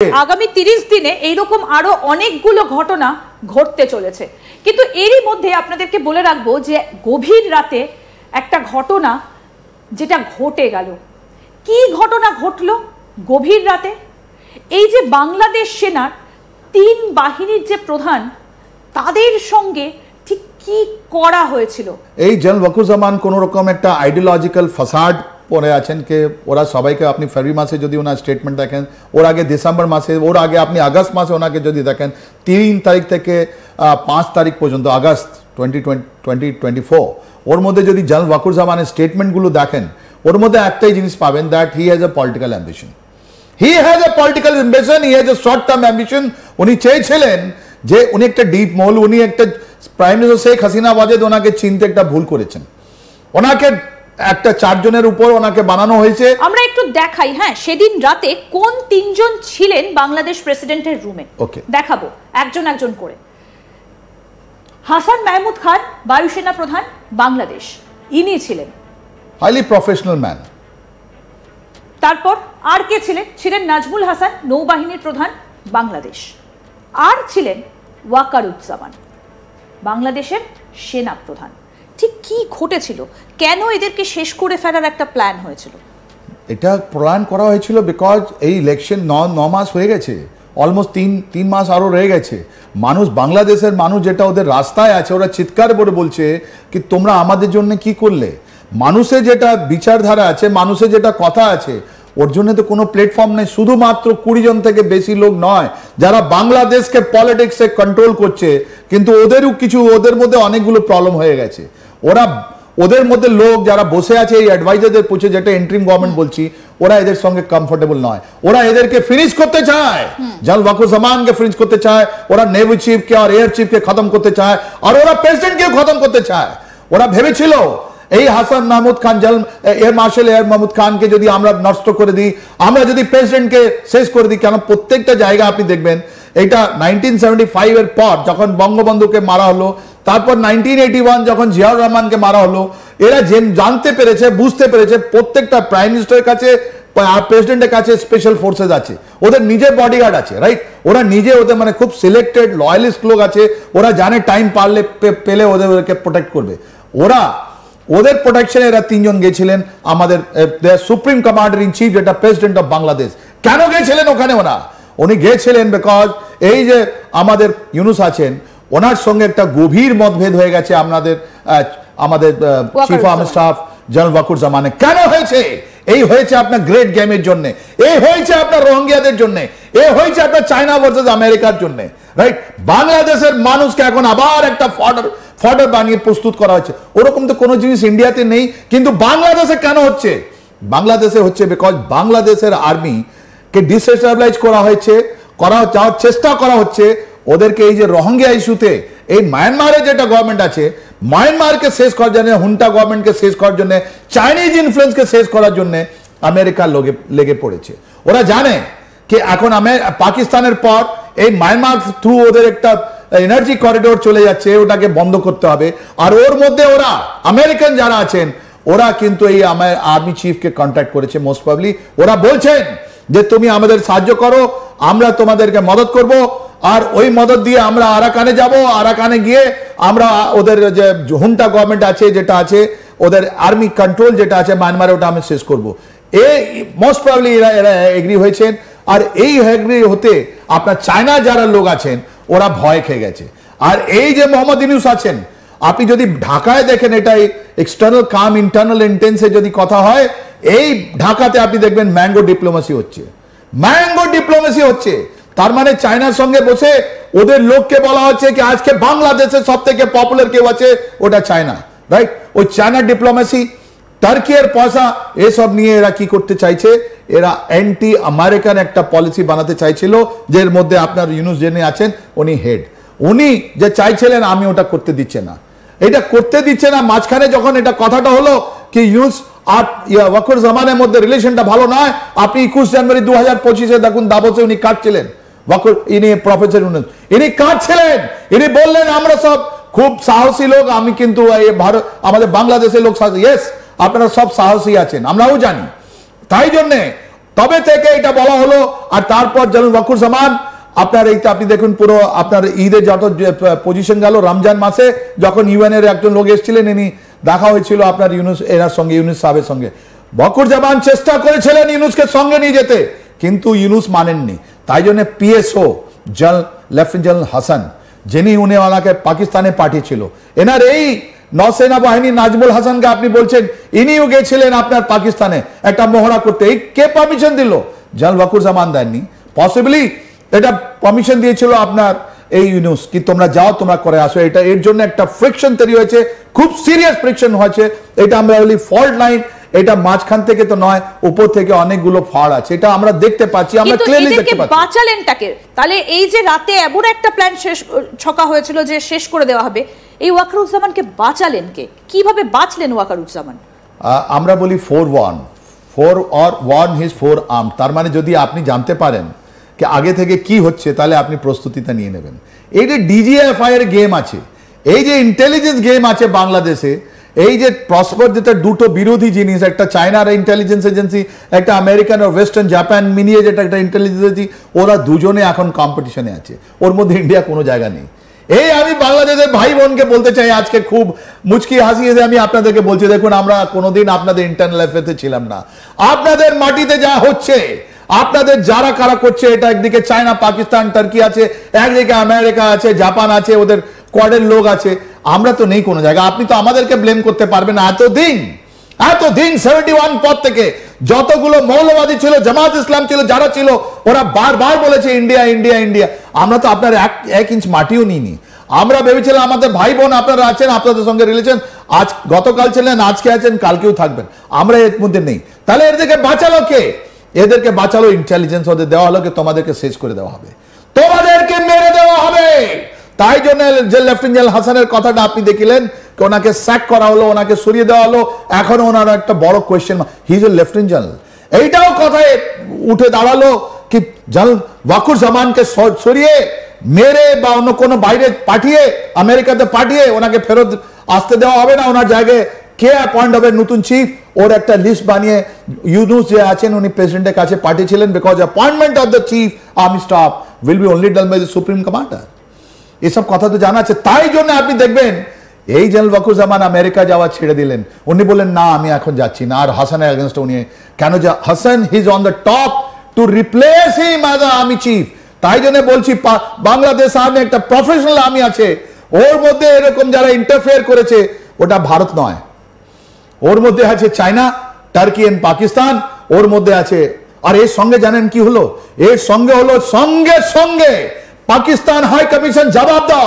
আগামী 30 দিনে এইরকম আরো অনেকগুলো ঘটনা ঘটতে চলেছে, কিন্তু এরই মধ্যে আপনাদেরকে বলে রাখবো যে গভীর রাতে একটা ঘটনা যেটা ঘটে গেল। কি ঘটনা ঘটলো গভীর রাতে? এই যে বাংলাদেশ সেনার 3 বাহিনীর যে প্রধান, তাদের সঙ্গে ঠিক কি করা হয়েছিল? এই জেনারেল ওয়াকুরুজ্জামান কোন রকম একটা আইডিওলজিক্যাল ফাসাড পরে আছেন কে ওরা সবাইকে আপনি ফেব্রুয়ারি মাসে যদি ওনার স্টেটমেন্ট দেখেন, ওর আগে ডিসেম্বর মাসে, ওর আগে আপনি আগস্ট মাসে ওনাকে যদি দেখেন 3 তারিখ থেকে 5 তারিখ পর্যন্ত আগস্ট 2024, ওর মধ্যে যদি জেনারেল ওয়াকুরুজ্জামানের স্টেটমেন্টগুলো দেখেন, ওর মধ্যে একটাই জিনিস পাবেন, that he has a political ambition. He has a political ambition, he has a short term ambition. উনি চেয়েছিলেন যে উনি একটা ডিপ মোল, উনি একটা প্রাইম মিনিস্টার শেখ হাসিনা ওয়াজেদ ওনাকে চিনতে একটা ভুল করেছেন, ওনাকে একটা 4 জনের উপর ওনাকে বানানো হয়েছে। আমরা একটু দেখাই, হ্যাঁ, সেদিন রাতে কোন 3 জন ছিলেন বাংলাদেশ প্রেসিডেন্টের রুমে, দেখাবো একজন একজন করে। হাসান মাহমুদ খান, বায়ুসেনা প্রধান বাংলাদেশ, ইনি ছিলেন হাইলি প্রফেশনাল ম্যান। তারপর আর কে ছিলেন? ছিলেন নাজমুল হাসান, নৌবাহিনীর প্রধান বাংলাদেশ। আর ছিলেন ওয়াকারুজ্জামান, বাংলাদেশের সেনা প্রধান। ঠিক কি ঘটেছিল? কেন এদেরকে শেষ করে ফেলার একটা প্ল্যান হয়েছিল? এটা প্ল্যান করা হয়েছিল বিকজ এই ইলেকশন 9 মাস হয়ে গেছে, অলমোস্ট 3 মাস আরও রয়ে গেছে। মানুষ, বাংলাদেশের মানুষ যেটা ওদের রাস্তায় আছে, ওরা চিৎকার করে বলছে কি তোমরা আমাদের জন্য কি করলে। মানুষের যেটা বিচারধারা আছে, মানুষের যেটা কথা আছে, ওর জন্য তো কোনো প্ল্যাটফর্ম নেই। শুধুমাত্র 20 জন থেকে বেশি লোক নয় যারা বাংলাদেশকে পলিটিক্সে কন্ট্রোল করছে, কিন্তু ওদেরও কিছু, ওদের মধ্যে অনেকগুলো প্রবলেম হয়ে গেছে। ওরা, ওদের মধ্যে লোক যারা বসে আছে এই অ্যাডভাইজারদের পুছে, যেটা ইন্টারিম গভর্নমেন্ট বলছি, ওরা এদের সঙ্গে কমফোর্টেবল নয়। ওরা এদেরকে ফিনিশ করতে চায়, জেনারেল ওয়াকুরুজ্জামানকে ফিনিশ করতে চায়, ওরা নেভি চিফকে আর এয়ার চিফকে খতম করতে চায়, আর ওরা প্রেসিডেন্টকে খতম করতে চায়। ওরা ভেবেছিল এই হাসান মাহমুদ খান, এয়ার মার্শাল এয়ার মাহমুদ খানকে যদি আমরা নষ্ট করে দিই, আমরা যদি প্রেসিডেন্টকে শেষ করে দিই, কেন প্রত্যেকটা জায়গা আপনি দেখবেন এটা 1975 এর পর যখন বঙ্গবন্ধুকে মারা হলো, তারপর 1981 যখন জিয়াউর রহমানকে মারা হলো, এরা জানতে পেরেছে, বুঝতে পেরেছে প্রত্যেকটা প্রাইম মিনিস্টারের কাছে আর প্রেসিডেন্টের কাছে স্পেশাল ফোর্সেস আছে, ওদের নিজের বডিগার্ড আছে, রাইট? ওরা নিজে, ওদের মানে খুব সিলেক্টেড লয়ালিস্ট লোক আছে, ওরা জানে টাইম পারলে পেলে ওদেরকে প্রোটেক্ট করবে। ওদের প্রোটেকশনে এরা 3 জন গেছিলেন, আমাদের সুপ্রিম কমান্ডার ইন চিফ যেটা প্রেসিডেন্ট অফ বাংলাদেশ। কেন গেছিলেন ওখানে? উনি গেছিলেন বিকজ এই যে আমাদের ইউনুস আছেন, ওনার সঙ্গে একটা গভীর মতভেদ হয়ে গেছে আমাদের চিফ অফ স্টাফ জেনারেল ওয়াকুরুজ্জামানের। কেন হয়েছে? এই হয়েছে আপনার গ্রেট গেমের জন্য, এই হয়েছে আপনার রোহিঙ্গাদের জন্য, এই হয়েছে আপনার চায়না ভার্সেস আমেরিকার জন্য, রাইট? বাংলাদেশের মানুষকে এখন আবার একটা ফর্ডার বানিয়ে প্রস্তুত করা হচ্ছে। ওরকম তো কোনো জিনিস ইন্ডিয়াতে নেই, কিন্তু বাংলাদেশে কেন হচ্ছে? বাংলাদেশে হচ্ছে বিকজ বাংলাদেশের আর্মিকে ডিস্টেবিলাইজ করা হয়েছে, যাওয়ার চেষ্টা করা হচ্ছে ওদেরকে। এই যে রোহিঙ্গা ইস্যুতে এই মায়ানমারের যেটা গভর্নমেন্ট আছে, মায়ানমারকে শেষ করার জন্য, হুন্টা গভর্নমেন্টকে শেষ করার জন্য, চাইনিজ ইনফ্লুয়েন্সকে শেষ করার জন্য আমেরিকার লেগে পড়েছে। ওরা জানে কি এখন পাকিস্তানের পর এই মায়ানমার থ্রু ওদের একটা এনার্জি করিডোর চলে যাচ্ছে, ওটাকে বন্ধ করতে হবে। আর ওর মধ্যে ওরা আমেরিকান যারা আছেন, ওরা কিন্তু এই আর্মি চিফকে কন্ট্যাক্ট করেছে মোস্ট প্রবাবলি। ওরা বলছেন যে তুমি আমাদের সাহায্য করো, আমরা তোমাদেরকে মদত করব, আর ওই মদত দিয়ে আমরা আরাকানে যাব, আরাকানে গিয়ে আমরা ওদের যে হুন্টা গভর্নমেন্ট আছে, যেটা আছে ওদের আর্মি কন্ট্রোল যেটা আছে মায়ানমারে, ওটা আমি শেষ করব। এই মোস্ট প্রবাবলি এরা এগ্রি হয়েছেন। আর এই এগ্রি হতে আপনার চায়না যারা লোক আছেন, ওরা ভয় খেয়ে গেছে। আর এই যে মোহাম্মদ ইউনূস আছেন, আপনি যদি ঢাকায় দেখেন, এটাই এক্সটার্নাল কাম ইন্টারনাল ইন্টেন্সে যদি কথা হয়, এই ঢাকাতে আপনি দেখবেন ম্যাঙ্গো ডিপ্লোমেসি হচ্ছে, ম্যাঙ্গো ডিপ্লোমেসি হচ্ছে। তার মানে চায়নার সঙ্গে বসে ওদের লোককে বলা হচ্ছে কি আজকে বাংলাদেশের সব থেকে পপুলার কেউ আছে, ওটা চায়না, রাইট? ওই চায়না ডিপ্লোমেসি, টার্কির পয়সা, এসব নিয়ে এরা কি করতে চাইছে? এরা অ্যান্টি আমেরিকান একটা পলিসি বানাতে চাইছিল, যের মধ্যে আপনার ইউনূস যিনি আছেন উনি হেড। উনি যে চাইছিলেন আমি ওটা করতে দিচ্ছে না, এটা করতে দিচ্ছে না। মাঝখানে যখন এটা কথাটা হলো কি ইউনূস আর ওয়াকুরুজ্জামানের মধ্যে রিলেশনটা ভালো নয়, আপনি 21 জানুয়ারি 2025 দেখুন দাভোসে উনি কাটছিলেন, ইনি প্রফেসর ইউনূস, ইনি কাটছিলেন, ইনি বললেন আমরা সব খুব সাহসী লোক, আমি কিন্তু ভারত, আমাদের বাংলাদেশের লোক সাহসী। ইয়েস, আপনারা সব সাহসী আছেন, আমরাও জানি। তাই জন্যে তবে থেকে এটা বলা হলো। আর তারপর জেনারেল ওয়াকুরুজ্জামান আপনার এইটা আপনি দেখুন পুরো আপনার ঈদের যত পজিশন গেল, রমজান মাসে যখন ইউএন এর একজন লোক এসেছিলেন, ইনি দেখা হয়েছিল আপনার ইউনুস এনার সঙ্গে, ইউনুস সাহেবের সঙ্গে। ওয়াকুরুজ্জামান চেষ্টা করেছিলেন ইউনুসকে সঙ্গে নিয়ে যেতে, কিন্তু ইউনুস মানেননি। তাই জন্য পিএসও লেফটেন্যান্ট জেনারেল হাসান, যিনি উনি ওনাকে পাকিস্তানে পাঠিয়েছিল, এনার এই নৌসেনা বাহিনী নাজমুল হাসানকে আপনি বলছেন ইনিও গেছিলেন আপনার পাকিস্তানে একটা মহড়া করতে, এই কে পারমিশন দিল? জেনারেল ওয়াকুরুজ্জামান দেননি। পসিবলি এটা পারমিশন দিয়েছিল আপনার এই ইউনুস, কি তোমরা যাও, তোমরা করে আসো। এটা এর জন্য একটা ফ্রিকশন তৈরি হয়েছে, খুব সিরিয়াস ফ্রিকশন হয়েছে। এটা আমরা বলি ফল্ট লাইন, এটা মাঝখান থেকে তো নয়, উপর থেকে অনেকগুলো ফাড় আছে, এটা আমরা দেখতে পাচ্ছি, আমরা ক্লিয়ারলি দেখতে পাচ্ছি। বাঁচালেন টাকে, তাহলে এই যে রাতে এমন একটা প্ল্যান শেষ ছকা হয়েছিল যে শেষ করে দেওয়া হবে, এই ওয়াকারুজ্জামানকে বাঁচালেন কে? কিভাবে বাঁচলেন ওয়াকারুজ্জামান? আমরা বলি 4-1, 4 or 1 is 4 armed। তার মানে যদি আপনি জানতে পারেন কি আগে থেকে কি হচ্ছে, তাহলে আপনি প্রস্তুতিটা নিয়ে নেবেন। এই যে ডিজিএফআই এর গেম আছে, এই যে ইন্টেলিজেন্স গেম আছে বাংলাদেশে, এই যে প্রসপার, যেটা দুটো বিরোধী জিনিস, একটা চায়নার ইন্টেলিজেন্স এজেন্সি, একটা আমেরিকান ও ওয়েস্টার্ন জাপান মিলিয়ে যেটা একটা ইন্টেলিজেন্স এজেন্সি, ওরা দুজনে এখন কম্পিটিশনে আছে, ওর মধ্যে ইন্ডিয়া কোনো জায়গা নেই। এই আমি বাংলাদেশের ভাই বোনকে বলতে চাই, আজকে খুব মুচকি হাসি এসে আমি আপনাদেরকে বলছি, দেখুন আমরা কোনোদিন আপনাদের ইন্টারনাল অ্যাফেয়ার্সে ছিলাম না। আপনাদের মাটিতে যা হচ্ছে, আপনাদের যারা কারা করছে, এটা একদিকে চায়না, পাকিস্তান, টার্কি আছে, একদিকে আমেরিকা আছে, জাপান আছে, ওদের কোয়াডের লোক আছে, আমরা তো নেই কোনো জায়গায়। আপনি তো আমাদেরকে ব্লেম করতে পারবেন না। এতদিন 71 পর থেকে যতগুলো মৌলবাদী ছিল, জামাত ইসলাম ছিল, যারা ছিল, ওরা বারবার বলেছে ইন্ডিয়া ইন্ডিয়া ইন্ডিয়া। আমরা তো আপনার এক ইঞ্চ মাটিও নিইনি। আমরা ভেবেছিলাম আমাদের ভাই বোন আপনারা আছেন, আপনাদের সঙ্গে রিলেশন, আজ গতকাল ছিলেন, আজকে আছেন, কালকেও থাকবেন, আমরা এর মধ্যে নেই। তাহলে এদেরকে বাঁচালো কে? এদেরকে বাঁচালো ইন্টেলিজেন্স, ওদের দেওয়া হলো কি তোমাদেরকে শেষ করে দেওয়া হবে, তোমাদেরকে মেরে দেওয়া হবে। তাই জন্য যে লেফটেন্যান্ট জেনারেল হাসানের কথাটা আপনি দেখিলেন, ওনাকে স্যাক করা হলো, ওনাকে সরিয়ে দেওয়া হলো, এখন ওনার একটা বড় question, he is a lieutenant general. এইটাও কথায় উঠে দাঁড়ালো কি জেনারেল ওয়াকুরুজ্জামানকে সরিয়ে মেরে বা অন্য কোনো বাইরে পাঠিয়ে, আমেরিকাতে পাঠিয়ে ওনাকে ফেরত আসতে দেওয়া হবে না, ওনার জায়গায় কে অ্যাপয়েন্ট হবে নতুন চিফ, ওর একটা লিস্ট বানিয়ে ইউনুস যে আছেন উনি প্রেসিডেন্টের কাছে পাঠিয়েছিলেন, because appointment of the chief army staff will be only done by the supreme commander. এসব কথা তো জানা আছে। তাই জন্য আপনি দেখবেন এই জেনারেল ওয়াকুরুজ্জামান আমেরিকা যাওয়া ছেড়ে দিলেন, উনি বললেন না আমি এখন যাচ্ছি না। আর হাসানের এগেনস্টে উনি কেন Hasan he is on the top to replace him as a army chief. তাই জন্য বলছি বাংলাদেশ আর্মি একটা প্রফেশনাল আর্মি আছে, ওর মধ্যে এরকম যারা ইন্টারফেয়ার করেছে ওটা ভারত নয়, ওর মধ্যে আছে চায়না, টার্কি এন্ড পাকিস্তান, ওর মধ্যে আছে। আর এর সঙ্গে জানেন কি হলো? এর সঙ্গে হলো সঙ্গে সঙ্গে পাকিস্তান হাই কমিশন জবাব দাও।